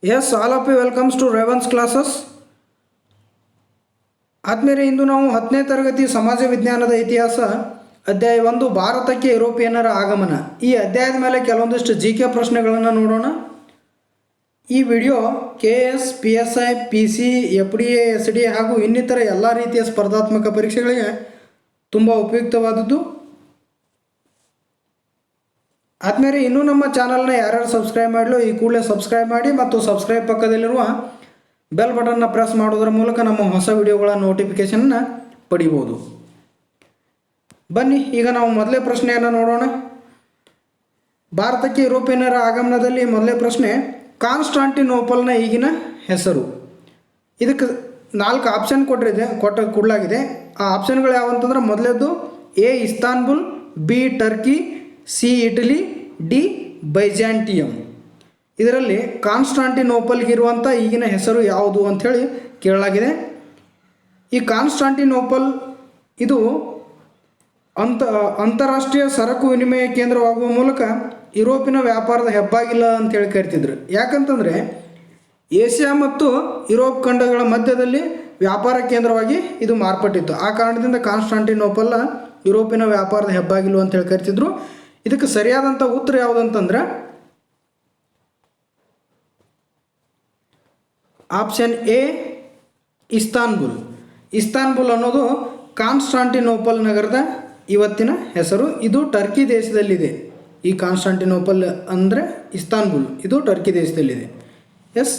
Yes, all of you welcomes to Ravens classes. ಆದ್ಮೇಲೆ ಇಂದು ನಾವು 10ನೇ ತರಗತಿ ಸಮಾಜ ವಿಜ್ಞಾನದ ಇತಿಹಾಸ ಅಧ್ಯಾಯ 1 ಭಾರತಕ್ಕೆ ಯುರೋಪಿಯನ್ನರ ಆಗಮನ ಈ ಅಧ್ಯಾಯದ ಮೇಲೆ ಕೆಲವೊಂದಿಷ್ಟು ಜಿಕೆ ಪ್ರಶ್ನೆಗಳನ್ನು ನೋಡೋಣ. ಈ video KS, PSI, PC, FDA, SDA ಹಾಗೂ ಇನ್ನಿತರ ಎಲ್ಲ ರೀತಿಯ ಸ್ಪರ್ಧಾತ್ಮಕ ಪರೀಕ್ಷೆಗಳಿಗೆ ತುಂಬ ಉಪಯುಕ್ತವಾದದ್ದು. ಆದ್ಮೇಲೆ ಇನ್ನೂ ನಮ್ಮ ಚಾನಲ್ನ ಯಾರ್ಯಾರು ಸಬ್ಸ್ಕ್ರೈಬ್ ಮಾಡಲು ಈ ಕೂಡಲೇ ಸಬ್ಸ್ಕ್ರೈಬ್ ಮಾಡಿ ಮತ್ತು ಸಬ್ಸ್ಕ್ರೈಬ್ ಪಕ್ಕದಲ್ಲಿರುವ ಬೆಲ್ ಬಟನ್ನ ಪ್ರೆಸ್ ಮಾಡೋದರ ಮೂಲಕ ನಮ್ಮ ಹೊಸ ವಿಡಿಯೋಗಳ ನೋಟಿಫಿಕೇಷನ್ನ ಪಡಿಬೋದು. ಬನ್ನಿ ಈಗ ನಾವು ಮೊದಲೇ ಪ್ರಶ್ನೆಯನ್ನು ನೋಡೋಣ. ಭಾರತಕ್ಕೆ ಯುರೋಪಿಯನ್ನರ ಆಗಮನದಲ್ಲಿ ಮೊದಲೇ ಪ್ರಶ್ನೆ, ಕಾನ್ಸ್ಟಾಂಟಿನೋಪಲ್ನ ಈಗಿನ ಹೆಸರು. ಇದಕ್ಕೆ 4 ಆಪ್ಷನ್ ಕೊಡಲಾಗಿದೆ. ಆ ಆಪ್ಷನ್ಗಳು ಯಾವಂತಂದ್ರೆ ಮೊದಲೇದು A Istanbul, B Turkey, C Italy, D Byzantium. ಇದರಲ್ಲಿ ಕಾನ್ಸ್ಟಾಂಟಿನೋಪಲ್ಗಿರುವಂಥ ಈಗಿನ ಹೆಸರು ಯಾವುದು ಅಂಥೇಳಿ ಕೇಳಲಾಗಿದೆ. ಈ ಕಾನ್ಸ್ಟಾಂಟಿನೋಪಲ್ ಇದು ಅಂತಾರಾಷ್ಟ್ರೀಯ ಸರಕು ವಿನಿಮಯ ಕೇಂದ್ರವಾಗುವ ಮೂಲಕ ಯುರೋಪಿನ ವ್ಯಾಪಾರದ ಹೆಬ್ಬಾಗಿಲ ಅಂತೇಳಿ ಕರಿತಿದ್ರು. ಯಾಕಂತಂದರೆ ಏಷ್ಯಾ ಮತ್ತು ಯುರೋಪ್ ಖಂಡಗಳ ಮಧ್ಯದಲ್ಲಿ ವ್ಯಾಪಾರ ಕೇಂದ್ರವಾಗಿ ಇದು ಮಾರ್ಪಟ್ಟಿತ್ತು. ಆ ಕಾರಣದಿಂದ ಕಾನ್ಸ್ಟಾಂಟಿನೋಪಲ್ ಯುರೋಪಿನ ವ್ಯಾಪಾರದ ಹೆಬ್ಬಾಗಿಲು ಅಂತೇಳಿ ಕರಿತಿದ್ರು. ಇದಕ್ಕೆ ಸರಿಯಾದಂಥ ಉತ್ತರ ಯಾವುದಂತಂದ್ರೆ ಆಪ್ಷನ್ A ಇಸ್ತಾನ್ಬುಲ್. ಇಸ್ತಾನ್ಬುಲ್ ಅನ್ನೋದು ಕಾನ್ಸ್ಟಾಂಟಿನೋಪಲ್ ನಗರದ ಇವತ್ತಿನ ಹೆಸರು. ಇದು ಟರ್ಕಿ ದೇಶದಲ್ಲಿದೆ. ಈ ಕಾನ್ಸ್ಟಾಂಟಿನೋಪಲ್ ಅಂದರೆ ಇಸ್ತಾನ್ಬುಲ್, ಇದು ಟರ್ಕಿ ದೇಶದಲ್ಲಿದೆ. ಎಸ್,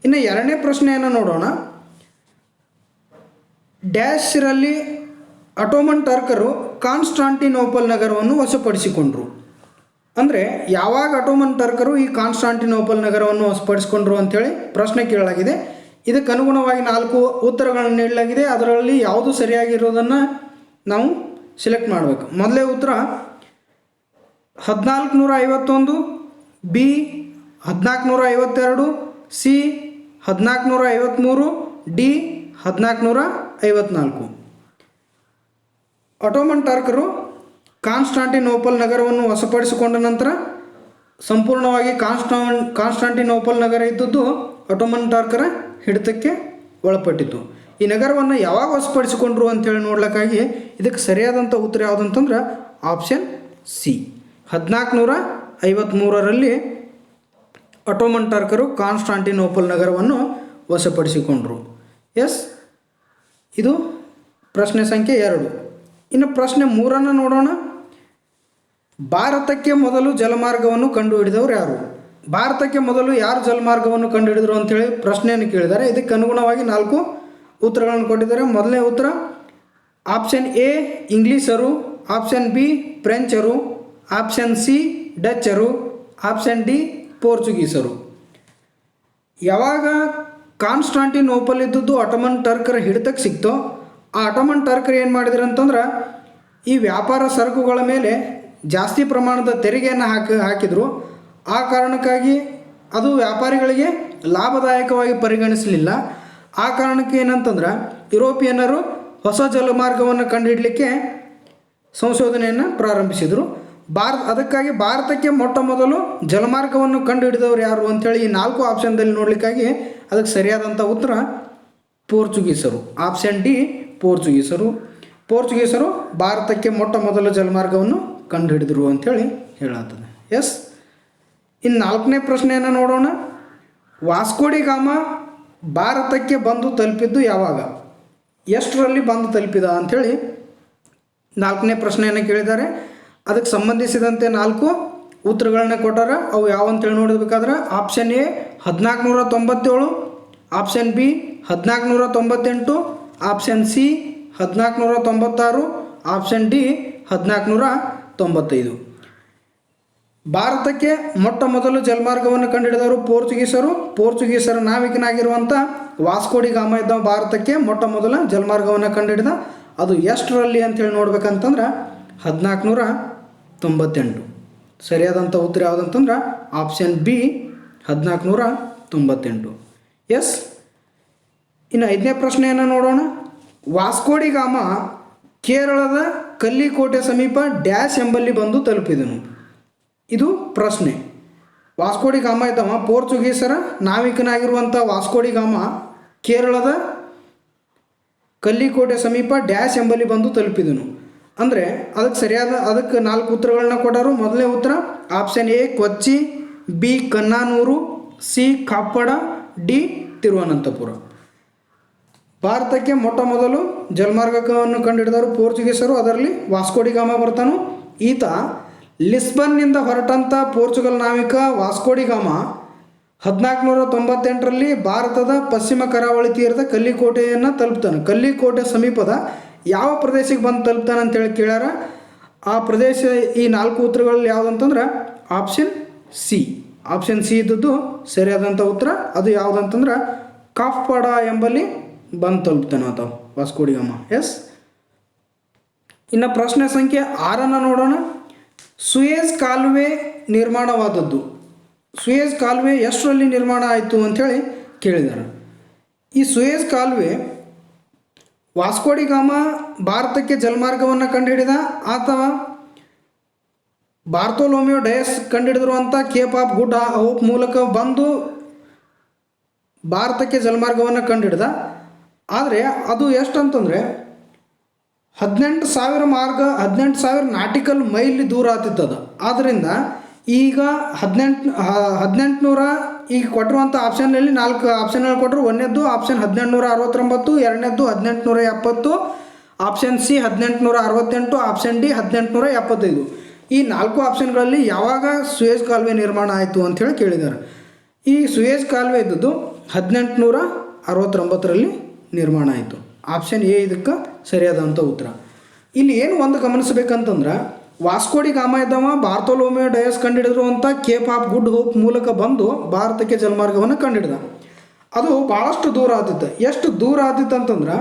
ಇನ್ನು ಎರಡನೇ ಪ್ರಶ್ನೆಯನ್ನು ನೋಡೋಣ. ಡ್ಯಾಶ್ರಲ್ಲಿ ಅಟೋಮನ್ ಟರ್ಕರು ಕಾನ್ಸ್ಟಾಂಟಿನೋಪಲ್ ನಗರವನ್ನು ವಶಪಡಿಸಿಕೊಂಡ್ರು. ಅಂದರೆ ಯಾವಾಗ ಅಟೋಮನ್ ಟರ್ಕರು ಈ ಕಾನ್ಸ್ಟಾಂಟಿನೋಪಲ್ ನಗರವನ್ನು ವಶಪಡಿಸಿಕೊಂಡ್ರು ಅಂಥೇಳಿ ಪ್ರಶ್ನೆ ಕೇಳಲಾಗಿದೆ. ಇದಕ್ಕೆ ಅನುಗುಣವಾಗಿ 4 ಉತ್ತರಗಳನ್ನು ನೀಡಲಾಗಿದೆ. ಅದರಲ್ಲಿ ಯಾವುದು ಸರಿಯಾಗಿರೋದನ್ನು ನಾವು ಸೆಲೆಕ್ಟ್ ಮಾಡಬೇಕು. ಮೊದಲೇ ಉತ್ತರ 1451, B 1452, C 1453, D 1454. Ottoman ಟರ್ಕರು Constantinople ನಗರವನ್ನು ವಶಪಡಿಸಿಕೊಂಡ ನಂತರ ಸಂಪೂರ್ಣವಾಗಿ ಕಾನ್ಸ್ಟಾಂಟಿನೋಪಲ್ ನಗರ ಇದ್ದದ್ದು ಅಟೋಮನ್ ಟರ್ಕರ ಹಿಡಿತಕ್ಕೆ ಒಳಪಟ್ಟಿತು. ಈ ನಗರವನ್ನು ಯಾವಾಗ ವಶಪಡಿಸಿಕೊಂಡ್ರು ಅಂತೇಳಿ ನೋಡ್ಲಿಕ್ಕಾಗಿ ಇದಕ್ಕೆ ಸರಿಯಾದಂಥ ಉತ್ತರ ಯಾವುದಂತಂದ್ರೆ ಆಪ್ಷನ್ C 1453ರಲ್ಲಿ ಅಟೋಮನ್ ಟರ್ಕರು ಕಾನ್ಸ್ಟಾಂಟಿನೋಪಲ್ ನಗರವನ್ನು ವಶಪಡಿಸಿಕೊಂಡ್ರು. ಎಸ್, ಇದು ಪ್ರಶ್ನೆ ಸಂಖ್ಯೆ 2. ಇನ್ನು ಪ್ರಶ್ನೆ 3 ನೋಡೋಣ. ಭಾರತಕ್ಕೆ ಮೊದಲು ಜಲಮಾರ್ಗವನ್ನು ಕಂಡುಹಿಡಿದವರು ಯಾರು? ಭಾರತಕ್ಕೆ ಮೊದಲು ಯಾರು ಜಲಮಾರ್ಗವನ್ನು ಕಂಡುಹಿಡಿದರು ಅಂಥೇಳಿ ಪ್ರಶ್ನೆಯನ್ನು ಕೇಳಿದ್ದಾರೆ. ಇದಕ್ಕೆ ಅನುಗುಣವಾಗಿ 4 ಉತ್ತರಗಳನ್ನು ಕೊಟ್ಟಿದ್ದಾರೆ. ಮೊದಲನೇ ಉತ್ತರ ಆಪ್ಷನ್ A ಇಂಗ್ಲೀಷರು, ಆಪ್ಷನ್ B ಫ್ರೆಂಚರು, ಆಪ್ಷನ್ C ಡಚ್ಚರು, ಆಪ್ಷನ್ D ಪೋರ್ಚುಗೀಸರು. ಯಾವಾಗ ಕಾನ್ಸ್ಟಾಂಟಿನೋಪಲ್ ಇದ್ದದ್ದು ಅಟೋಮನ್ ಟರ್ಕರ ಹಿಡಿತಕ್ಕೆ ಸಿಕ್ತೋ ಆ ಅಟೋಮನ್ ಟರ್ಕರ್ ಏನು ಮಾಡಿದ್ರು ಅಂತಂದ್ರೆ ಈ ವ್ಯಾಪಾರ ಸರಕುಗಳ ಮೇಲೆ ಜಾಸ್ತಿ ಪ್ರಮಾಣದ ತೆರಿಗೆಯನ್ನು ಹಾಕಿದರು. ಆ ಕಾರಣಕ್ಕಾಗಿ ಅದು ವ್ಯಾಪಾರಿಗಳಿಗೆ ಲಾಭದಾಯಕವಾಗಿ ಪರಿಗಣಿಸಲಿಲ್ಲ. ಆ ಕಾರಣಕ್ಕೆ ಏನಂತಂದ್ರೆ ಯುರೋಪಿಯನ್ನರು ಹೊಸ ಜಲಮಾರ್ಗವನ್ನು ಕಂಡುಹಿಡಲಿಕ್ಕೆ ಸಂಶೋಧನೆಯನ್ನು ಪ್ರಾರಂಭಿಸಿದರು. ಅದಕ್ಕಾಗಿ ಭಾರತಕ್ಕೆ ಮೊಟ್ಟ ಮೊದಲು ಜಲಮಾರ್ಗವನ್ನು ಕಂಡುಹಿಡಿದವರು ಯಾರು ಅಂಥೇಳಿ ಈ 4 ಆಪ್ಷನ್ದಲ್ಲಿ ನೋಡಲಿಕ್ಕಾಗಿ ಅದಕ್ಕೆ ಸರಿಯಾದಂಥ ಉತ್ತರ ಪೋರ್ಚುಗೀಸರು. ಆಪ್ಷನ್ D ಪೋರ್ಚುಗೀಸರು ಭಾರತಕ್ಕೆ ಮೊಟ್ಟ ಮೊದಲ ಜಲಮಾರ್ಗವನ್ನು ಕಂಡುಹಿಡಿದರು ಅಂಥೇಳಿ ಹೇಳತ್ತದೆ. ಎಸ್, ಇನ್ನು 4ನೇ ಪ್ರಶ್ನೆಯನ್ನು ನೋಡೋಣ. ವಾಸ್ಕೋಡಿ ಗಾಮ ಭಾರತಕ್ಕೆ ಬಂದು ತಲುಪಿದ್ದು ಯಾವಾಗ? ಎಷ್ಟರಲ್ಲಿ ಬಂದು ತಲುಪಿದ ಅಂಥೇಳಿ 4ನೇ ಪ್ರಶ್ನೆಯನ್ನು ಕೇಳಿದ್ದಾರೆ. ಅದಕ್ಕೆ ಸಂಬಂಧಿಸಿದಂತೆ 4 ಉತ್ತರಗಳನ್ನ ಕೊಟ್ಟಾರ. ಅವು ಯಾವ ಅಂತೇಳಿ ನೋಡಬೇಕಾದ್ರೆ option A 1497, option B 1498, option C 1496, option D 1495. ಭಾರತಕ್ಕೆ ಮೊಟ್ಟ ಮೊದಲು ಜಲಮಾರ್ಗವನ್ನು ಕಂಡುಹಿಡಿದವರು ಪೋರ್ಚುಗೀಸರ ನಾವಿಕನಾಗಿರುವಂಥ ವಾಸ್ಕೋಡಿ ಗಾಮ ಇದ್ದ ಭಾರತಕ್ಕೆ ಮೊಟ್ಟ ಮೊದಲ ಜಲಮಾರ್ಗವನ್ನು ಕಂಡುಹಿಡಿದ. ಅದು ಎಷ್ಟರಲ್ಲಿ ಅಂಥೇಳಿ ನೋಡ್ಬೇಕಂತಂದ್ರೆ 1498. ಸರಿಯಾದಂಥ ಉತ್ತರ ಯಾವುದಂತಂದ್ರೆ ಆಪ್ಷನ್ B 1498. ಎಸ್, ಇನ್ನು 5ನೇ ಪ್ರಶ್ನೆಯನ್ನು ನೋಡೋಣ. ವಾಸ್ಕೋಡಿ ಗಾಮ ಕೇರಳದ ಕಲ್ಲಿಕೋಟೆ ಸಮೀಪ ಡ್ಯಾಶ್ ಎಂಬಲ್ಲಿ ಬಂದು ತಲುಪಿದನು. ಇದು ಪ್ರಶ್ನೆ. ವಾಸ್ಕೋಡಿ ಗಾಮ ಇದ್ದವ ಪೋರ್ಚುಗೀಸರ ನಾವಿಕನಾಗಿರುವಂಥ ವಾಸ್ಕೋಡಿ ಗಾಮ ಕೇರಳದ ಕಲ್ಲಿಕೋಟೆ ಸಮೀಪ ಡ್ಯಾಶ್ ಎಂಬಲ್ಲಿ ಬಂದು ತಲುಪಿದನು. ಅಂದರೆ ಅದಕ್ಕೆ 4 ಉತ್ತರಗಳನ್ನ ಕೊಟ್ಟರು. ಮೊದಲನೇ ಉತ್ತರ option A Kochi, B Cannanore, C Kappad, D Thiruvananthapura. ಭಾರತಕ್ಕೆ ಮೊಟ್ಟ ಮೊದಲು ಜಲಮಾರ್ಗವನ್ನು ಕಂಡುಹಿಡಿದವರು ಪೋರ್ಚುಗೀಸರು. ಅದರಲ್ಲಿ ವಾಸ್ಕೋಡಿ ಗಾಮ ಬರ್ತಾನು. ಈತ ಲಿಸ್ಬನ್ನಿಂದ ಹೊರಟಂಥ ಪೋರ್ಚುಗಲ್ ನಾವಿಕ ವಾಸ್ಕೋಡಿ ಗಾಮ 1498ರಲ್ಲಿ ಭಾರತದ ಪಶ್ಚಿಮ ಕರಾವಳಿ ತೀರದ ಕಲ್ಲಿಕೋಟೆಯನ್ನು ತಲುಪ್ತಾನೆ. ಕಲ್ಲಿಕೋಟೆ ಸಮೀಪದ ಯಾವ ಪ್ರದೇಶಕ್ಕೆ ಬಂದು ತಲುಪ್ತಾನೆ ಅಂತೇಳಿ ಕೇಳ್ಯಾರ. ಆ ಪ್ರದೇಶ ಈ 4 ಉತ್ತರಗಳಲ್ಲಿ ಯಾವುದಂತಂದ್ರೆ ಆಪ್ಷನ್ ಸಿ ಇದ್ದದ್ದು ಸರಿಯಾದಂಥ ಉತ್ತರ. ಅದು ಯಾವುದಂತಂದ್ರೆ ಕಾಫ್ಪಾಡ ಎಂಬಲ್ಲಿ ಬಂದು ತಲುಪ್ತಾನೆ ಆತ ವಾಸ್ಕೋಡಿ ಗಾಮ. ಎಸ್. ಇನ್ನು ಪ್ರಶ್ನೆ ಸಂಖ್ಯೆ 6 ನೋಡೋಣ. ಸುಯೇಜ್ ಕಾಲುವೆ ನಿರ್ಮಾಣವಾದದ್ದು. ಸುಯೇಜ್ ಕಾಲುವೆ ಎಷ್ಟರಲ್ಲಿ ನಿರ್ಮಾಣ ಆಯಿತು ಅಂಥೇಳಿ ಕೇಳಿದ್ದಾರೆ. ಈ ಸುಯೇಜ್ ಕಾಲುವೆ ವಾಸ್ಕೋಡಿ ಗಾಮ ಭಾರತಕ್ಕೆ ಜಲಮಾರ್ಗವನ್ನು ಕಂಡುಹಿಡಿದ. ಅಥವಾ ಬಾರ್ತೋಲೋಮಿಯೋ ಡಯಸ್ ಕಂಡುಹಿಡಿದಿರುವಂಥ ಕೇಪ್ ಆಫ್ ಗುಡ್ ಹೋಪ್ ಮೂಲಕ ಬಂದು ಭಾರತಕ್ಕೆ ಜಲಮಾರ್ಗವನ್ನು ಕಂಡುಹಿಡಿದ. ಆದರೆ ಅದು ಎಷ್ಟು ಅಂತಂದರೆ 18,000 ನಾಟಿಕಲ್ ಮೈಲ್ ದೂರ ಆಗ್ತಿತ್ತದ. ಆದ್ದರಿಂದ ಈಗ 1800 ಈಗ ಕೊಟ್ಟಿರುವಂಥ ಆಪ್ಷನ್ನಲ್ಲಿ 4 ಆಪ್ಷನ್ಗಳು ಕೊಟ್ಟರು. ಒಂದನೇದ್ದು ಆಪ್ಷನ್ 1869, ಎರಡನೇದ್ದು 1870, ಆಪ್ಷನ್ ಸಿ 1868, ಆಪ್ಷನ್ ಡಿ 1875. ಈ 4 ಆಪ್ಷನ್ಗಳಲ್ಲಿ ಯಾವಾಗ ಸುಯೇಜ್ ಕಾಲುವೆ ನಿರ್ಮಾಣ ಆಯಿತು ಅಂಥೇಳಿ ಕೇಳಿದ್ದಾರೆ. ಈ ಸುಯೇಜ್ ಕಾಲುವೆ ಇದ್ದದ್ದು 1869ರಲ್ಲಿ ನಿರ್ಮಾಣ ಆಯಿತು. ಆಪ್ಷನ್ ಎ ಇದಕ್ಕೆ ಸರಿಯಾದಂಥ ಉತ್ತರ. ಇಲ್ಲಿ ಏನು ಒಂದು ಗಮನಿಸಬೇಕಂತಂದ್ರೆ ವಾಸ್ಕೋಡಿ ಗಾಮ ಇದ್ದವ ಬಾರ್ತೋಲೋಮಿಯೋ ಡಯಸ್ ಕಂಡುಹಿಡಿದಿರುವಂಥ ಕೇಪ್ ಆಫ್ ಗುಡ್ ಹೋಪ್ ಮೂಲಕ ಬಂದು ಭಾರತಕ್ಕೆ ಜಲಮಾರ್ಗವನ್ನು ಕಂಡುಹಿಡಿದ. ಅದು ಭಾಳಷ್ಟು ದೂರ ಆಗ್ತಿತ್ತು. ಎಷ್ಟು ದೂರ ಆಗ್ತಿತ್ತು ಅಂತಂದ್ರೆ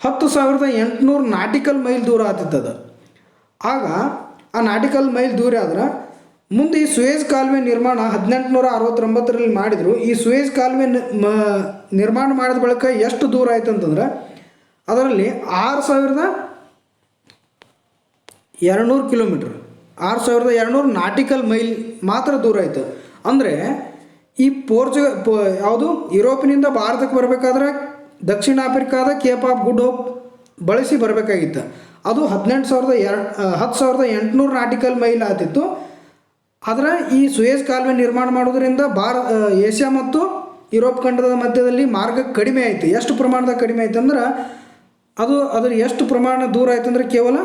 10,800 ನಾಟಿಕಲ್ ಮೈಲ್ ದೂರ ಆಗ್ತಿತ್ತದ. ಆಗ ಆ ನಾಟಿಕಲ್ ಮೈಲ್ ದೂರ ಆದ್ರೆ ಮುಂದೆ ಈ ಸುಯೇಜ್ ಕಾಲುವೆ ನಿರ್ಮಾಣ 1869ರಲ್ಲಿ ಮಾಡಿದರು. ಈ ಸುಯೇಜ್ ಕಾಲುವೆ ನಿರ್ಮಾಣ ಮಾಡಿದ ಬಳಿಕ ಎಷ್ಟು ದೂರ ಆಯ್ತು ಅಂತಂದ್ರೆ ಅದರಲ್ಲಿ 6,200 ಕಿಲೋಮೀಟ್ರ್, 6,200 ನಾಟಿಕಲ್ ಮೈಲ್ ಮಾತ್ರ ದೂರ ಆಯಿತು. ಅಂದರೆ ಈ ಯಾವುದು ಯುರೋಪಿನಿಂದ ಭಾರತಕ್ಕೆ ಬರಬೇಕಾದ್ರೆ ದಕ್ಷಿಣ ಆಫ್ರಿಕಾದ ಕೇಪ್ ಆಫ್ ಗುಡ್ ಹೋಪ್ ಬಳಸಿ ಬರಬೇಕಾಗಿತ್ತು. ಅದು 10,800 ನಾಟಿಕಲ್ ಮೈಲ್ ಆಗ್ತಿತ್ತು. ಆದರೆ ಈ ಸುಯೇಜ್ ಕಾಲುವೆ ನಿರ್ಮಾಣ ಮಾಡೋದ್ರಿಂದ ಏಷ್ಯಾ ಮತ್ತು ಯುರೋಪ್ ಖಂಡದ ಮಧ್ಯದಲ್ಲಿ ಮಾರ್ಗ ಕಡಿಮೆ ಆಯಿತು. ಎಷ್ಟು ಪ್ರಮಾಣದಾಗ ಕಡಿಮೆ ಆಯ್ತು ಅಂದ್ರೆ ಅದರ ಎಷ್ಟು ಪ್ರಮಾಣ ದೂರ ಆಯ್ತು ಅಂದರೆ ಕೇವಲ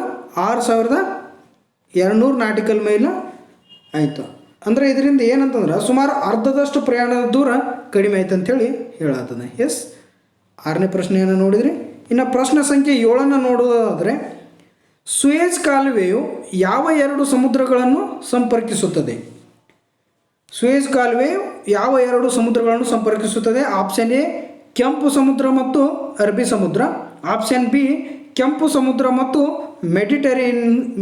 6,200 ನಾಟಿಕಲ್ ಮೈಲ್ ಆಯಿತು. ಅಂದರೆ ಇದರಿಂದ ಏನಂತಂದ್ರೆ ಸುಮಾರು ಅರ್ಧದಷ್ಟು ಪ್ರಯಾಣದ ದೂರ ಕಡಿಮೆ ಆಯ್ತು ಅಂಥೇಳಿ ಹೇಳತ್ತದ. ಎಸ್. 6ನೇ ಪ್ರಶ್ನೆಯನ್ನು ನೋಡಿದ್ರಿ. ಇನ್ನು ಪ್ರಶ್ನೆ ಸಂಖ್ಯೆ 7 ನೋಡೋದಾದರೆ ಸುಯೇಜ್ ಕಾಲುವೆಯು ಯಾವ 2 ಸಮುದ್ರಗಳನ್ನು ಸಂಪರ್ಕಿಸುತ್ತದೆ? ಸುಯೇಜ್ ಕಾಲುವೆಯು ಯಾವ 2 ಸಮುದ್ರಗಳನ್ನು ಸಂಪರ್ಕಿಸುತ್ತದೆ? ಆಪ್ಷನ್ ಎ ಕೆಂಪು ಸಮುದ್ರ ಮತ್ತು ಅರಬ್ಬಿ ಸಮುದ್ರ, ಆಪ್ಷನ್ ಬಿ ಕೆಂಪು ಸಮುದ್ರ ಮತ್ತು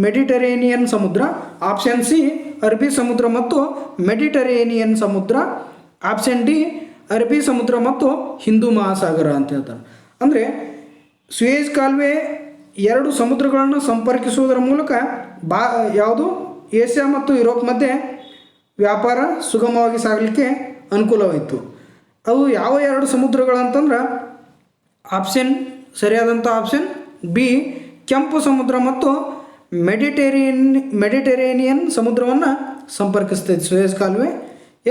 ಮೆಡಿಟರೇನಿಯನ್ ಸಮುದ್ರ, ಆಪ್ಷನ್ ಸಿ ಅರಬ್ಬಿ ಸಮುದ್ರ ಮತ್ತು ಮೆಡಿಟರೇನಿಯನ್ ಸಮುದ್ರ, ಆಪ್ಷನ್ ಡಿ ಅರಬ್ಬಿ ಸಮುದ್ರ ಮತ್ತು ಹಿಂದೂ ಮಹಾಸಾಗರ ಅಂತ ಹೇಳ್ತಾರೆ. ಅಂದರೆ ಸುಯೇಜ್ ಕಾಲುವೆ 2 ಸಮುದ್ರಗಳನ್ನು ಸಂಪರ್ಕಿಸುವುದರ ಮೂಲಕ ಯಾವುದು ಏಷ್ಯಾ ಮತ್ತು ಯುರೋಪ್ ಮಧ್ಯೆ ವ್ಯಾಪಾರ ಸುಗಮವಾಗಿ ಸಾಗಲಿಕ್ಕೆ ಅನುಕೂಲವಾಯಿತು. ಅವು ಯಾವ 2 ಸಮುದ್ರಗಳಂತಂದ್ರೆ ಸರಿಯಾದಂಥ ಆಪ್ಷನ್ ಬಿ ಕೆಂಪು ಸಮುದ್ರ ಮತ್ತು ಮೆಡಿಟರೇನಿಯನ್ ಸಮುದ್ರವನ್ನು ಸಂಪರ್ಕಿಸ್ತೈತೆ ಸುಯೇಜ್ ಕಾಲುವೆ.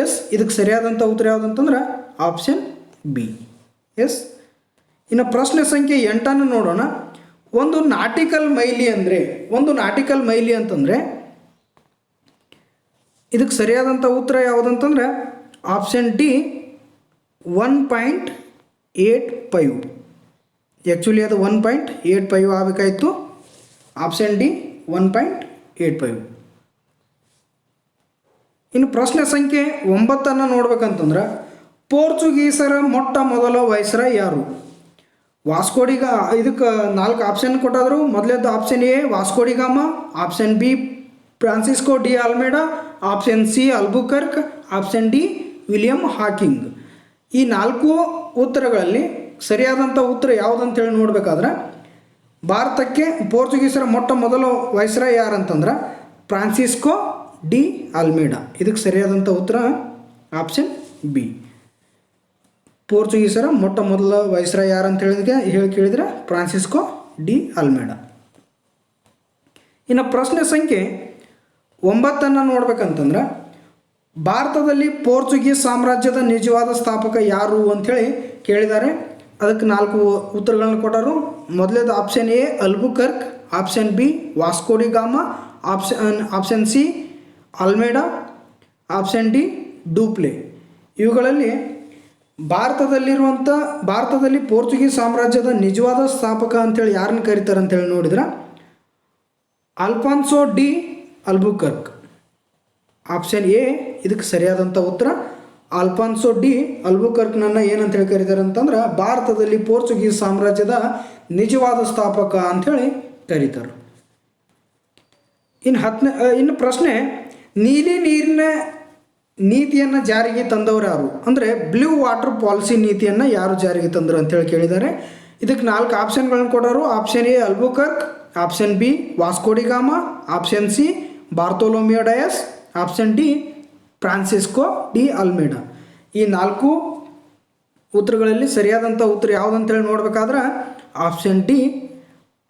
ಎಸ್. ಇದಕ್ಕೆ ಸರಿಯಾದಂಥ ಉತ್ತರ ಯಾವುದಂತಂದ್ರೆ ಆಪ್ಷನ್ ಬಿ. ಎಸ್. ಇನ್ನು ಪ್ರಶ್ನೆ ಸಂಖ್ಯೆ 8 ನೋಡೋಣ. ಒಂದು ನಾಟಿಕಲ್ ಮೈಲಿ ಅಂತಂದರೆ ಇದಕ್ಕೆ ಸರಿಯಾದಂಥ ಉತ್ತರ ಯಾವುದಂತಂದ್ರೆ ಆಪ್ಷನ್ ಡಿ 1.85. ಆ್ಯಕ್ಚುಲಿ ಅದು 1.85 ಆಗಬೇಕಾಯಿತು. Option D 1.85. ಇನ್ನು ಪ್ರಶ್ನೆ ಸಂಖ್ಯೆ 9 ನೋಡ್ಬೇಕಂತಂದ್ರೆ ಪೋರ್ಚುಗೀಸರ ಮೊಟ್ಟ ಮೊದಲ ವೈಸ್ರಾಯ್ ಯಾರು? ಇದಕ್ಕೆ 4 ಆಪ್ಷನ್ ಕೊಟ್ಟಾದ್ರು. ಮೊದಲೇದು option A Vasco da Gama, option B Francisco de Almeida, option C Albuquerque, option D William Hawkins. ಈ 4 ಉತ್ತರಗಳಲ್ಲಿ ಸರಿಯಾದಂಥ ಉತ್ತರ ಯಾವುದಂತೇಳಿ ನೋಡಬೇಕಾದ್ರೆ ಭಾರತಕ್ಕೆ ಪೋರ್ಚುಗೀಸರ ಮೊಟ್ಟ ಮೊದಲ ವೈಸ್ರಾಯ್ ಯಾರಂತಂದ್ರೆ ಫ್ರಾನ್ಸಿಸ್ಕೋ ಡಿ ಅಲ್ಮೇಡಾ. ಇದಕ್ಕೆ ಸರಿಯಾದಂಥ ಉತ್ತರ ಆಪ್ಷನ್ ಬಿ. ಪೋರ್ಚುಗೀಸರ ಮೊಟ್ಟ ಮೊದಲ ವೈಸ್ರಾಯ್ ಯಾರು ಅಂತ ಹೇಳಿ ಕೇಳಿದರೆ ಫ್ರಾನ್ಸಿಸ್ಕೋ ಡಿ ಅಲ್ಮೇಡಾ. ಇನ್ನು ಪ್ರಶ್ನೆ ಸಂಖ್ಯೆ 9 ನೋಡ್ಬೇಕಂತಂದ್ರೆ, ಭಾರತದಲ್ಲಿ ಪೋರ್ಚುಗೀಸ್ ಸಾಮ್ರಾಜ್ಯದ ನಿಜವಾದ ಸ್ಥಾಪಕ ಯಾರು ಅಂಥೇಳಿ ಕೇಳಿದ್ದಾರೆ. ಅದಕ್ಕೆ 4 ಉತ್ತರಗಳನ್ನು ಕೊಟ್ಟರು. ಮೊದಲೇದು option A Albuquerque, option B Vasco da Gama, option C Almeida, option D Dupleix. ಇವುಗಳಲ್ಲಿ ಭಾರತದಲ್ಲಿ ಪೋರ್ಚುಗೀಸ್ ಸಾಮ್ರಾಜ್ಯದ ನಿಜವಾದ ಸ್ಥಾಪಕ ಅಂಥೇಳಿ ಯಾರನ್ನು ಕರೀತಾರೆ ಅಂತೇಳಿ ನೋಡಿದ್ರೆ Alfonso D Albuquerque. Option A ಇದಕ್ಕೆ ಸರಿಯಾದಂಥ ಉತ್ತರ. ಅಲ್ಫಾನ್ಸೋ ಡಿ ಅಲ್ಬುಕರ್ಕ್ನನ್ನು ಏನಂತೇಳಿ ಕರೀತಾರೆ ಅಂತಂದ್ರೆ ಭಾರತದಲ್ಲಿ ಪೋರ್ಚುಗೀಸ್ ಸಾಮ್ರಾಜ್ಯದ ನಿಜವಾದ ಸ್ಥಾಪಕ ಅಂಥೇಳಿ ಕರೀತಾರೆ. ಇನ್ನು ಪ್ರಶ್ನೆ, ನೀಲಿ ನೀರಿನ ನೀತಿಯನ್ನು ಜಾರಿಗೆ ತಂದವರು ಯಾರು? ಅಂದರೆ ಬ್ಲೂ ವಾಟರ್ ಪಾಲಿಸಿ ನೀತಿಯನ್ನು ಯಾರು ಜಾರಿಗೆ ತಂದರು ಅಂತೇಳಿ ಕೇಳಿದ್ದಾರೆ. ಇದಕ್ಕೆ 4 ಆಪ್ಷನ್ಗಳನ್ನು ಕೊಡೋರು. Option A Albuquerque, option B Vasco da Gama, option C Bartolomeu Dias, option D Francisco de Almeida. ಈ 4 ಉತ್ತರಗಳಲ್ಲಿ ಸರಿಯಾದಂಥ ಉತ್ತರ ಯಾವುದಂತೇಳಿ ನೋಡ್ಬೇಕಾದ್ರೆ option D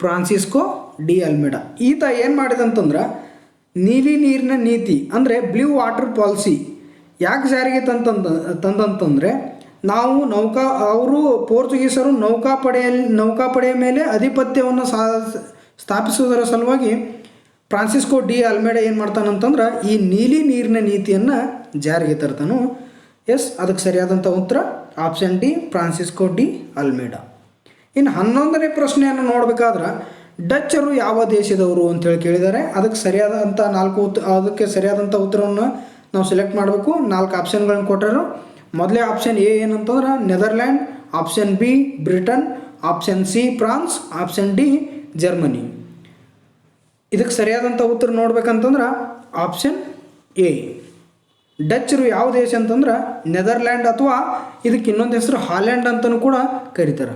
Francisco de Almeida. ಈತ ಏನು ಮಾಡಿದಂತಂದ್ರೆ ನೀಲಿ ನೀರಿನ ನೀತಿ ಅಂದರೆ ಬ್ಲೂ ವಾಟರ್ ಪಾಲಿಸಿ ಯಾಕೆ ಜಾರಿಗೆ ತಂದಂತಂದರೆ ನಾವು ಅವರು ಪೋರ್ಚುಗೀಸರು ನೌಕಾಪಡೆಯ ಮೇಲೆ ಆಧಿಪತ್ಯವನ್ನು ಸ್ಥಾಪಿಸುವುದರ ಸಲುವಾಗಿ ಫ್ರಾನ್ಸಿಸ್ಕೋ ಡಿ ಅಲ್ಮೇಡಾ ಏನು ಮಾಡ್ತಾನಂತಂದ್ರೆ ಈ ನೀಲಿ ನೀರಿನ ನೀತಿಯನ್ನು ಜಾರಿಗೆ ತರ್ತಾನು. ಎಸ್, ಅದಕ್ಕೆ ಸರಿಯಾದಂಥ ಉತ್ತರ option D Francisco de Almeida. ಇನ್ನು 11ನೇ ಪ್ರಶ್ನೆಯನ್ನು ನೋಡಬೇಕಾದ್ರೆ ಡಚ್ಚರು ಯಾವ ದೇಶದವರು ಅಂತೇಳಿ ಕೇಳಿದ್ದಾರೆ. ಅದಕ್ಕೆ ಸರಿಯಾದಂಥ ಉತ್ತರವನ್ನು ನಾವು ಸೆಲೆಕ್ಟ್ ಮಾಡಬೇಕು. 4 ಆಪ್ಷನ್ಗಳನ್ನು ಕೊಟ್ಟರು. ಮೊದಲೇ ಆಪ್ಷನ್ ಎ ಏನಂತಂದ್ರೆ Netherland, option B Britain, option C France, option D Germany. ಇದಕ್ಕೆ ಸರಿಯಾದಂಥ ಉತ್ತರ ನೋಡ್ಬೇಕಂತಂದ್ರೆ ಆಪ್ಷನ್ ಎ. ಡಚ್ಚರು ಯಾವ ದೇಶ ಅಂತಂದ್ರೆ ನೆದರ್ಲ್ಯಾಂಡ್, ಅಥವಾ ಇದಕ್ಕೆ ಇನ್ನೊಂದು ಹೆಸರು ಹಾಲೆಂಡ್ ಅಂತಲೂ ಕೂಡ ಕರೀತಾರೆ.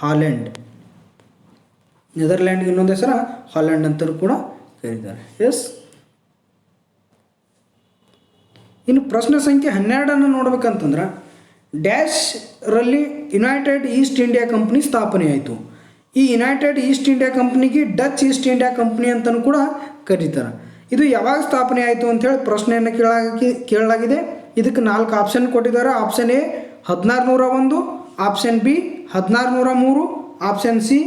ಹಾಲೆಂಡ್, ನೆದರ್ಲ್ಯಾಂಡ್ಗೆ ಇನ್ನೊಂದು ಹೆಸರು ಹಾಲೆಂಡ್ ಅಂತಲೂ ಕೂಡ ಕರೀತಾರೆ. ಎಸ್. ಇನ್ನು ಪ್ರಶ್ನೆ ಸಂಖ್ಯೆ 12 ನೋಡ್ಬೇಕಂತಂದ್ರೆ ಡ್ಯಾಶ್ ರಲ್ಲಿ ಯುನೈಟೆಡ್ ಈಸ್ಟ್ ಇಂಡಿಯಾ ಕಂಪ್ನಿ ಸ್ಥಾಪನೆ ಆಯಿತು. ಈ ಯುನೈಟೆಡ್ ಈಸ್ಟ್ ಇಂಡಿಯಾ ಕಂಪ್ನಿಗೆ ಡಚ್ ಈಸ್ಟ್ ಇಂಡಿಯಾ ಕಂಪ್ನಿ ಅಂತಲೂ ಕೂಡ ಕರೀತಾರೆ. ಇದು ಯಾವಾಗ ಸ್ಥಾಪನೆ ಆಯಿತು ಅಂಥೇಳಿ ಪ್ರಶ್ನೆಯನ್ನು ಕೇಳಲಾಗಿದೆ. ಇದಕ್ಕೆ 4 ಆಪ್ಷನ್ ಕೊಟ್ಟಿದ್ದಾರೆ. Option A 1601, option B 1603, option C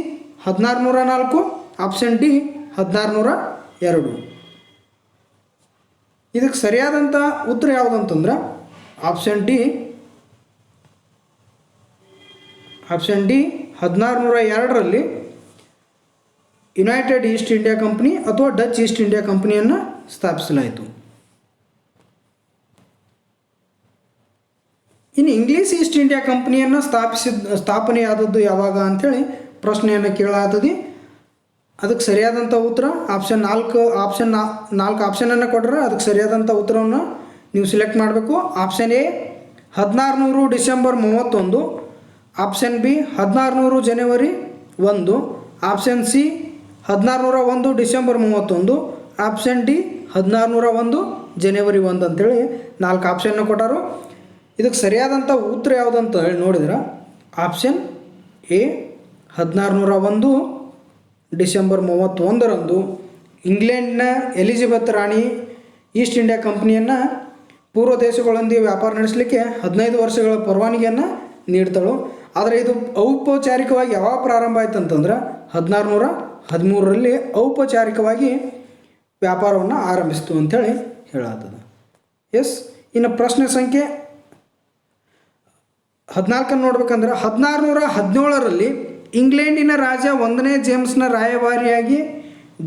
1604, option D 1602. ಇದಕ್ಕೆ ಸರಿಯಾದಂಥ ಉತ್ತರ ಯಾವುದಂತಂದ್ರೆ ಆಪ್ಷನ್ ಡಿ 1602ರಲ್ಲಿ ಯುನೈಟೆಡ್ ಈಸ್ಟ್ ಇಂಡಿಯಾ ಕಂಪ್ನಿ ಅಥವಾ ಡಚ್ ಈಸ್ಟ್ ಇಂಡಿಯಾ ಕಂಪ್ನಿಯನ್ನು ಸ್ಥಾಪಿಸಲಾಯಿತು. ಇನ್ನು ಇಂಗ್ಲೀಷ್ ಈಸ್ಟ್ ಇಂಡಿಯಾ ಕಂಪ್ನಿಯನ್ನು ಸ್ಥಾಪನೆಯಾದದ್ದು ಯಾವಾಗ ಅಂಥೇಳಿ ಪ್ರಶ್ನೆಯನ್ನು ಕೇಳಾತದೆ. ಅದಕ್ಕೆ ಸರಿಯಾದಂಥ ಉತ್ತರ ಆಪ್ಷನ್ 4 ಆಪ್ಷನನ್ನು ಕೊಟ್ಟರೆ ಅದಕ್ಕೆ ಸರಿಯಾದಂಥ ಉತ್ತರವನ್ನು ನೀವು ಸೆಲೆಕ್ಟ್ ಮಾಡಬೇಕು. Option A 1600 December 31, option B 1600 January 1, option C 1601 December 31, option D 1601 ಜನವರಿ 1 ಅಂತೇಳಿ 4 ಆಪ್ಷನ್ನ ಕೊಟ್ಟರು. ಇದಕ್ಕೆ ಸರಿಯಾದಂಥ ಉತ್ತರ ಯಾವುದಂತ ಹೇಳಿ ನೋಡಿದ್ರೆ ಆಪ್ಷನ್ ಎ 1601 ಡಿಸೆಂಬರ್ 31ರಂದು ಇಂಗ್ಲೆಂಡ್ನ ಎಲಿಜಬೆತ್ ರಾಣಿ ಈಸ್ಟ್ ಇಂಡಿಯಾ ಕಂಪ್ನಿಯನ್ನು ಪೂರ್ವ ದೇಶಗಳೊಂದಿಗೆ ವ್ಯಾಪಾರ ನಡೆಸಲಿಕ್ಕೆ 15 ವರ್ಷಗಳ ಪರವಾನಗಿಯನ್ನು ನೀಡ್ತಾಳು. ಆದರೆ ಇದು ಔಪಚಾರಿಕವಾಗಿ ಯಾವಾಗ ಪ್ರಾರಂಭ ಆಯ್ತು ಅಂತಂದ್ರೆ 1613ರಲ್ಲಿ ಔಪಚಾರಿಕವಾಗಿ ವ್ಯಾಪಾರವನ್ನು ಆರಂಭಿಸ್ತು ಅಂಥೇಳಿ ಹೇಳತ್ತದ. ಎಸ್. ಇನ್ನು ಪ್ರಶ್ನೆ ಸಂಖ್ಯೆ 14 ನೋಡ್ಬೇಕಂದ್ರೆ 1617ರಲ್ಲಿ ಇಂಗ್ಲೆಂಡಿನ ರಾಜ 1ನೇ ಜೇಮ್ಸ್ನ ರಾಯಭಾರಿಯಾಗಿ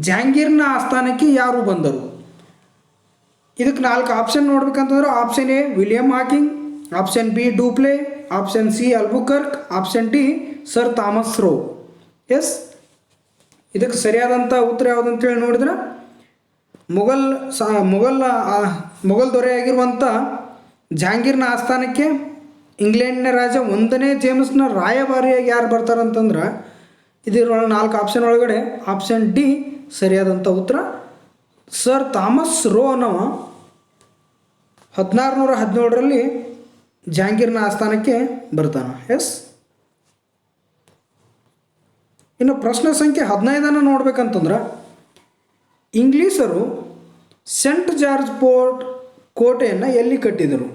ಜಹಾಂಗೀರ್ನ ಆಸ್ಥಾನಕ್ಕೆ ಯಾರು ಬಂದರು? ಇದಕ್ಕೆ 4 ಆಪ್ಷನ್ ನೋಡ್ಬೇಕಂತಂದ್ರೆ option A William Hawkins, option B Dupleix, option C Albuquerque, option D Sir Thomas Roe. Yes. ಇದಕ್ಕೆ ಸರಿಯಾದಂಥ ಉತ್ತರ ಯಾವುದಂತೇಳಿ ನೋಡಿದ್ರೆ ಮೊಘಲ್ ದೊರೆಯಾಗಿರುವಂಥ ಜಹಾಂಗೀರ್ನ ಆಸ್ಥಾನಕ್ಕೆ ಇಂಗ್ಲೆಂಡ್ನ ರಾಜ 1ನೇ ಜೇಮ್ಸ್ನ ರಾಯಭಾರಿಯಾಗಿ ಯಾರು ಬರ್ತಾರಂತಂದ್ರೆ ಇದರೊಳಗೆ 4 ಆಪ್ಷನ್ ಒಳಗಡೆ ಆಪ್ಷನ್ ಡಿ ಸರಿಯಾದಂಥ ಉತ್ತರ. ಸರ್ ಥಾಮಸ್ ರೋ ಅನ್ನೋ 1617ರಲ್ಲಿ ಜಹಾಂಗೀರ್ನ ಆಸ್ಥಾನಕ್ಕೆ ಬರ್ತಾನೆ. ಎಸ್. ಇನ್ನು ಪ್ರಶ್ನೆ ಸಂಖ್ಯೆ 15 ನೋಡ್ಬೇಕಂತಂದ್ರೆ, ಇಂಗ್ಲೀಷರು ಸೆಂಟ್ ಜಾರ್ಜ್ ಫೋರ್ಟ್ ಕೋಟೆಯನ್ನು ಎಲ್ಲಿ ಕಟ್ಟಿದರು?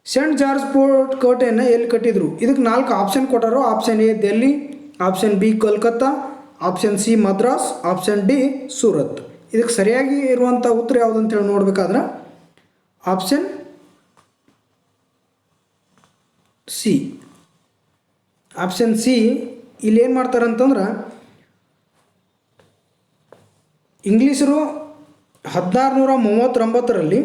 ಸೆಂಟ್ ಜಾರ್ಜ್ ಫೋರ್ಟ್ ಕೋಟೆಯನ್ನು ಎಲ್ಲಿ ಕಟ್ಟಿದರು? ಇದಕ್ಕೆ 4 ಆಪ್ಷನ್ ಕೊಟ್ಟರು. Option A Delhi, option B Kolkata, option C Madras, option D Surat. ಇದಕ್ಕೆ ಸರಿಯಾಗಿ ಇರುವಂಥ ಉತ್ತರ ಯಾವುದು ಅಂತೇಳಿ ನೋಡಬೇಕಾದ್ರೆ ಆಪ್ಷನ್ ಸಿ. Option C. ಇಲ್ಲಿ ಏನು ಮಾಡ್ತಾರಂತಂದ್ರೆ, ಇಂಗ್ಲೀಷರು 1639ರಲ್ಲಿ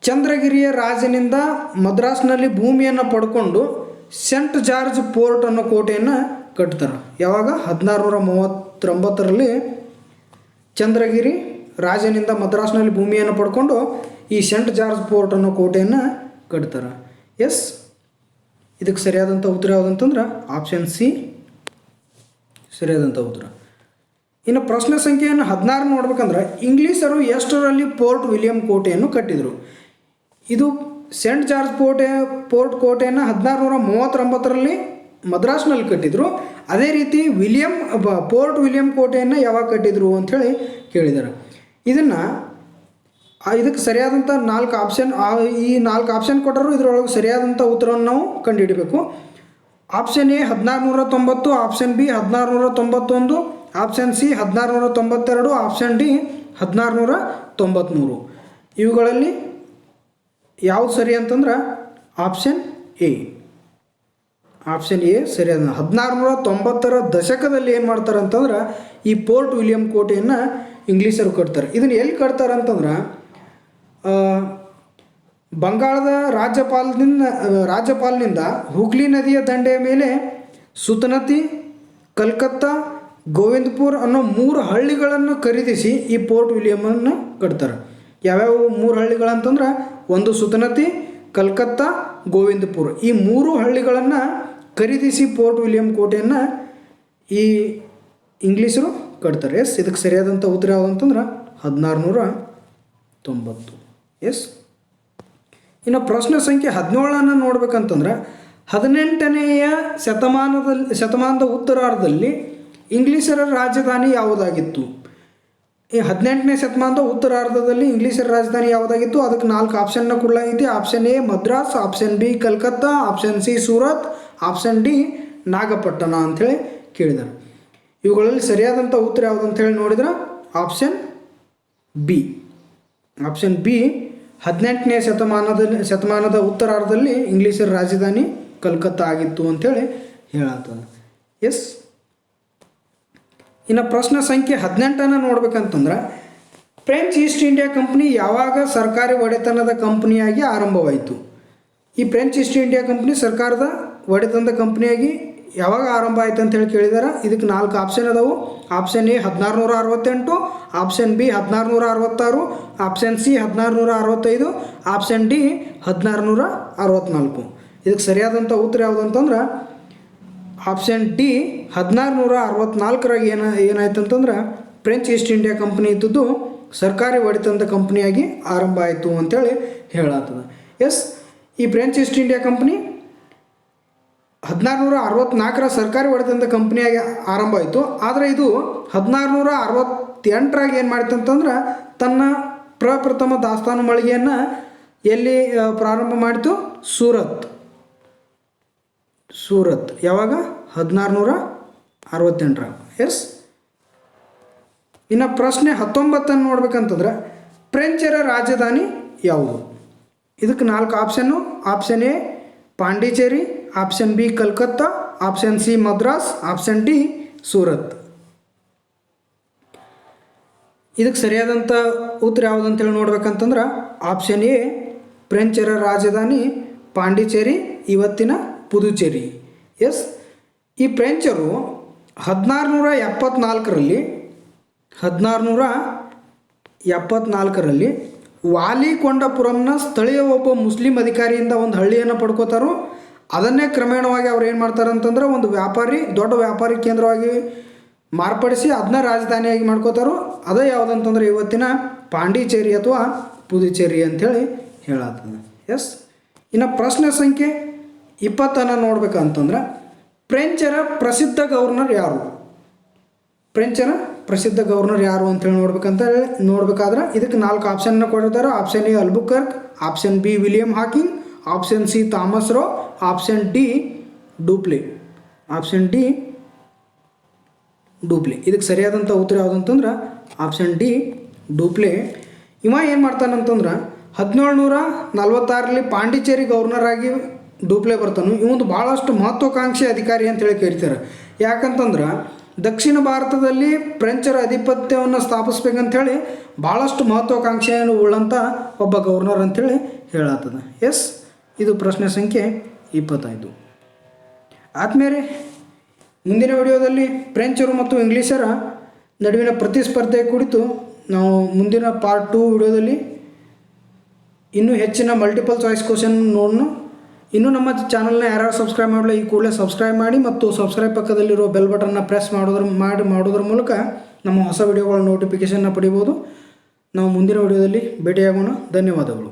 ಚಂದ್ರಗಿರಿಯ ರಾಜನಿಂದ ಮದ್ರಾಸ್ನಲ್ಲಿ ಭೂಮಿಯನ್ನು ಪಡ್ಕೊಂಡು ಸೆಂಟ್ ಜಾರ್ಜ್ ಫೋರ್ಟ್ ಅನ್ನೋ ಕೋಟೆಯನ್ನು ಕಟ್ತಾರೆ. ಯಾವಾಗ? 1639ರಲ್ಲಿ ಚಂದ್ರಗಿರಿ ರಾಜನಿಂದ ಮದ್ರಾಸ್ನಲ್ಲಿ ಭೂಮಿಯನ್ನು ಪಡ್ಕೊಂಡು ಈ ಸೆಂಟ್ ಜಾರ್ಜ್ ಫೋರ್ಟ್ ಅನ್ನೋ ಕೋಟೆಯನ್ನು ಕಟ್ತಾರೆ. ಎಸ್. ಇದಕ್ಕೆ ಸರಿಯಾದಂಥ ಉತ್ತರ ಯಾವುದಂತಂದ್ರೆ ಆಪ್ಷನ್ ಸಿ ಸರಿಯಾದಂಥ ಉತ್ತರ. ಇನ್ನು ಪ್ರಶ್ನೆ ಸಂಖ್ಯೆಯನ್ನು 16 ನೋಡ್ಬೇಕಂದ್ರೆ, ಇಂಗ್ಲೀಷರು ಎಷ್ಟರಲ್ಲಿ ಫೋರ್ಟ್ ವಿಲಿಯಂ ಕೋಟೆಯನ್ನು ಕಟ್ಟಿದರು? ಇದು ಸೆಂಟ್ ಜಾರ್ಜ್ ಫೋರ್ಟ್ ಕೋಟೆಯನ್ನು 1639ರಲ್ಲಿ ಮದ್ರಾಸ್ನಲ್ಲಿ ಕಟ್ಟಿದರು. ಅದೇ ರೀತಿ ಫೋರ್ಟ್ ವಿಲಿಯಂ ಕೋಟೆಯನ್ನು ಯಾವಾಗ ಕಟ್ಟಿದರು ಅಂಥೇಳಿ ಕೇಳಿದ್ದಾರೆ. ಇದಕ್ಕೆ ಸರಿಯಾದಂಥ 4 ಆಪ್ಷನ್, ಈ 4 ಆಪ್ಷನ್ ಕೊಟ್ಟರು. ಇದರೊಳಗೆ ಸರಿಯಾದಂಥ ಉತ್ತರವನ್ನು ನಾವು ಕಂಡುಹಿಡಬೇಕು. Option A 1690, option B 1691, option C 1692, option D 1693. ಇವುಗಳಲ್ಲಿ ಯಾವುದು ಸರಿ ಅಂತಂದ್ರೆ ಆಪ್ಷನ್ ಎ. ಆಪ್ಷನ್ ಎ ಸರಿಯಾದ. 1690ರ ದಶಕದಲ್ಲಿ ಏನು ಮಾಡ್ತಾರೆ ಅಂತಂದ್ರೆ ಈ ಫೋರ್ಟ್ ವಿಲಿಯಂ ಕೋಟೆಯನ್ನು ಇಂಗ್ಲೀಷರು ಕಟ್ತಾರೆ. ಇದನ್ನು ಎಲ್ಲಿ ಕಟ್ತಾರೆ ಅಂತಂದ್ರೆ, ಬಂಗಾಳದ ರಾಜ್ಯಪಾಲನಿಂದ ಹುಗ್ಲಿ ನದಿಯ ದಂಡೆಯ ಮೇಲೆ ಸುತನತಿ, ಕಲ್ಕತ್ತಾ, ಗೋವಿಂದಪುರ ಅನ್ನೋ 3 ಹಳ್ಳಿಗಳನ್ನು ಖರೀದಿಸಿ ಈ ಫೋರ್ಟ್ ವಿಲಿಯಮನ್ನು ಕಟ್ತಾರೆ. ಯಾವ್ಯಾವ 3 ಹಳ್ಳಿಗಳಂತಂದ್ರೆ, ಒಂದು ಸುತನತಿ, ಕಲ್ಕತ್ತಾ, ಗೋವಿಂದಪುರ. ಈ 3 ಹಳ್ಳಿಗಳನ್ನು ಖರೀದಿಸಿ ಫೋರ್ಟ್ ವಿಲಿಯಂ ಕೋಟೆಯನ್ನು ಈ ಇಂಗ್ಲೀಷರು ಕಟ್ತಾರೆ. ಎಸ್. ಇದಕ್ಕೆ ಸರಿಯಾದಂಥ ಉತ್ತರ ಯಾವುದು ಅಂತಂದ್ರೆ 1690. ಎಸ್. ಇನ್ನು ಪ್ರಶ್ನೆ ಸಂಖ್ಯೆ 17 ನೋಡ್ಬೇಕಂತಂದ್ರೆ, 18ನೇ ಶತಮಾನದ ಉತ್ತರಾರ್ಧದಲ್ಲಿ ಇಂಗ್ಲೀಷರ ರಾಜಧಾನಿ ಯಾವುದಾಗಿತ್ತು? ಈ 18ನೇ ಶತಮಾನದ ಉತ್ತರಾರ್ಧದಲ್ಲಿ ಇಂಗ್ಲೀಷರ ರಾಜಧಾನಿ ಯಾವುದಾಗಿತ್ತು? ಅದಕ್ಕೆ 4 ಆಪ್ಷನ್ನ ಕೊಡಲಾಗಿದೆ. Option A Madras, option B Calcutta, option C Surat, option D Nagapattinam ಅಂಥೇಳಿ ಕೇಳಿದ್ದಾರೆ. ಇವುಗಳಲ್ಲಿ ಸರಿಯಾದಂಥ ಉತ್ತರ ಯಾವುದು ಅಂಥೇಳಿ ನೋಡಿದ್ರೆ ಆಪ್ಷನ್ ಬಿ. ಆಪ್ಷನ್ ಬಿ 18ನೇ ಶತಮಾನದ ಉತ್ತರಾರ್ಧದಲ್ಲಿ ಇಂಗ್ಲೀಷರ ರಾಜಧಾನಿ ಕಲ್ಕತ್ತಾ ಆಗಿತ್ತು ಅಂಥೇಳಿ ಹೇಳತ್ತದ. ಎಸ್. ಇನ್ನು ಪ್ರಶ್ನೆ ಸಂಖ್ಯೆ 18 ನೋಡ್ಬೇಕಂತಂದ್ರೆ, ಫ್ರೆಂಚ್ ಈಸ್ಟ್ ಇಂಡಿಯಾ ಕಂಪ್ನಿ ಯಾವಾಗ ಸರ್ಕಾರಿ ಒಡೆತನದ ಕಂಪ್ನಿಯಾಗಿ ಆರಂಭವಾಯಿತು? ಈ ಫ್ರೆಂಚ್ ಈಸ್ಟ್ ಇಂಡಿಯಾ ಕಂಪ್ನಿ ಸರ್ಕಾರದ ಒಡೆತನದ ಕಂಪ್ನಿಯಾಗಿ ಯಾವಾಗ ಆರಂಭ ಆಯಿತು ಅಂತೇಳಿ ಕೇಳಿದ್ದಾರೆ. ಇದಕ್ಕೆ 4 ಆಪ್ಷನ್ ಅದಾವು. Option A 1668, option B 1666, option C 1665, option D 1664. ಇದಕ್ಕೆ ಸರಿಯಾದಂಥ ಉತ್ತರ ಯಾವುದು ಅಂತಂದ್ರೆ ಆಪ್ಷನ್ ಡಿ 1664ರಾಗ ಏನಾಯ್ತು ಅಂತಂದ್ರೆ ಫ್ರೆಂಚ್ ಈಸ್ಟ್ ಇಂಡಿಯಾ ಕಂಪ್ನಿ ಇದ್ದದ್ದು ಸರ್ಕಾರಿ ಒಡೆತನದ ಕಂಪ್ನಿಯಾಗಿ ಆರಂಭ ಆಯಿತು ಅಂತೇಳಿ ಹೇಳತ್ತದ. ಎಸ್. ಈ ಫ್ರೆಂಚ್ ಈಸ್ಟ್ ಇಂಡಿಯಾ ಕಂಪ್ನಿ 1664ರ ಸರ್ಕಾರಿ ಒಡೆತನದ ಕಂಪ್ನಿಯಾಗಿ ಆರಂಭ ಆಯಿತು. ಆದರೆ ಇದು 1668ರಾಗ ಏನು ಮಾಡಿತು ಅಂತಂದ್ರೆ ತನ್ನ ಪ್ರಪ್ರಥಮ ದಾಸ್ತಾನು ಮಳಿಗೆಯನ್ನು ಎಲ್ಲಿ ಪ್ರಾರಂಭ ಮಾಡಿತು? ಸೂರತ್. ಯಾವಾಗ? 1668ರಾಗ. ಎಸ್. ಇನ್ನು ಪ್ರಶ್ನೆ 19 ನೋಡ್ಬೇಕಂತಂದ್ರೆ, ಫ್ರೆಂಚರ ರಾಜಧಾನಿ ಯಾವುದು? ಇದಕ್ಕೆ 4 option. Option A Pondicherry, option B Calcutta, option C Madras, option D Surat. ಇದಕ್ಕೆ ಸರಿಯಾದಂಥ ಉತ್ತರ ಯಾವುದು ಅಂತೇಳಿ ನೋಡ್ಬೇಕಂತಂದ್ರೆ ಆಪ್ಷನ್ ಎ ಫ್ರೆಂಚರ ರಾಜಧಾನಿ ಪಾಂಡಿಚೇರಿ, ಇವತ್ತಿನ ಪುದುಚೇರಿ. ಎಸ್. ಈ ಫ್ರೆಂಚರು 1674ರಲ್ಲಿ ವಾಲಿಕೊಂಡಪುರಂನ ಸ್ಥಳೀಯ ಒಬ್ಬ ಮುಸ್ಲಿಂ ಅಧಿಕಾರಿಯಿಂದ ಒಂದು ಹಳ್ಳಿಯನ್ನು ಪಡ್ಕೋತಾರೋ. ಅದನ್ನೇ ಕ್ರಮೇಣವಾಗಿ ಅವ್ರು ಏನು ಮಾಡ್ತಾರೆ ಅಂತಂದ್ರೆ ಒಂದು ದೊಡ್ಡ ವ್ಯಾಪಾರಿ ಕೇಂದ್ರವಾಗಿ ಮಾರ್ಪಡಿಸಿ ಅದನ್ನ ರಾಜಧಾನಿಯಾಗಿ ಮಾಡ್ಕೋತಾರೋ ಅದೇ ಯಾವುದಂತಂದ್ರೆ ಇವತ್ತಿನ ಪಾಂಡಿಚೇರಿ ಅಥವಾ ಪುದುಚೇರಿ ಅಂಥೇಳಿ ಹೇಳತ್ತದ. ಎಸ್, ಇನ್ನು ಪ್ರಶ್ನೆ ಸಂಖ್ಯೆ 20 ನೋಡ್ಬೇಕಂತಂದ್ರೆ ಫ್ರೆಂಚರ ಪ್ರಸಿದ್ಧ ಗವರ್ನರ್ ಯಾರು? ಫ್ರೆಂಚರ ಪ್ರಸಿದ್ಧ ಗವರ್ನರ್ ಯಾರು ಅಂತೇಳಿ ನೋಡ್ಬೇಕಾದ್ರೆ ಇದಕ್ಕೆ 4 ಆಪ್ಷನ್ನ ಕೊಟ್ಟಿರ್ತಾರೆ. Option A Albuquerque, option B William Hawkins, option C Thomas rho, option D Dupleix. Option D Dupleix. ಇದಕ್ಕೆ ಸರಿಯಾದಂಥ ಉತ್ತರ ಯಾವುದಂತಂದ್ರೆ ಆಪ್ಷನ್ ಡಿ ಡೂಪ್ಲೆ. ಇವ ಏನು ಮಾಡ್ತಾನಂತಂದ್ರೆ 1746 ಪಾಂಡಿಚೇರಿ ಗವರ್ನರ್ ಆಗಿ ಡೂಪ್ಲೆ ಬರ್ತಾನೆ. ಇವೊಂದು ಭಾಳಷ್ಟು ಮಹತ್ವಾಕಾಂಕ್ಷಿ ಅಧಿಕಾರಿ ಅಂತೇಳಿ ಕರೀತಾರೆ. ಯಾಕಂತಂದ್ರೆ ದಕ್ಷಿಣ ಭಾರತದಲ್ಲಿ ಫ್ರೆಂಚರ ಆಧಿಪತ್ಯವನ್ನು ಸ್ಥಾಪಿಸ್ಬೇಕಂಥೇಳಿ ಭಾಳಷ್ಟು ಮಹತ್ವಾಕಾಂಕ್ಷೆಯನ್ನು ಉಳ್ಳಂಥ ಒಬ್ಬ ಗವರ್ನರ್ ಅಂಥೇಳಿ ಹೇಳತ್ತದ. ಎಸ್, ಇದು ಪ್ರಶ್ನೆ ಸಂಖ್ಯೆ 25. ಆದಮೇಲೆ ಮುಂದಿನ ವಿಡಿಯೋದಲ್ಲಿ ಫ್ರೆಂಚರು ಮತ್ತು ಇಂಗ್ಲೀಷರ ನಡುವಿನ ಪ್ರತಿಸ್ಪರ್ಧೆ ಕುರಿತು ನಾವು ಮುಂದಿನ ಪಾರ್ಟ್ 2 ವಿಡಿಯೋದಲ್ಲಿ ಇನ್ನೂ ಹೆಚ್ಚಿನ ಮಲ್ಟಿಪಲ್ ಚಾಯ್ಸ್ ಕ್ವಶನ್ ನೋಡೋಣ. ಇನ್ನೂ ನಮ್ಮ ಚಾನಲ್ನ ಯಾರ್ಯಾರು ಸಬ್ಸ್ಕ್ರೈಬ್ ಮಾಡಲ್ಲ ಈ ಕೂಡಲೇ ಸಬ್ಸ್ಕ್ರೈಬ್ ಮಾಡಿ ಮತ್ತು ಸಬ್ಸ್ಕ್ರೈಬ್ ಪಕ್ಕದಲ್ಲಿರೋ ಬೆಲ್ ಬಟನ್ನ ಪ್ರೆಸ್ ಮಾಡೋದ್ರ ಮೂಲಕ ನಮ್ಮ ಹೊಸ ವಿಡಿಯೋಗಳ ನೋಟಿಫಿಕೇಷನ್ನ ಪಡಿಬೋದು. ನಾವು ಮುಂದಿನ ವಿಡಿಯೋದಲ್ಲಿ ಭೇಟಿಯಾಗೋಣ. ಧನ್ಯವಾದಗಳು.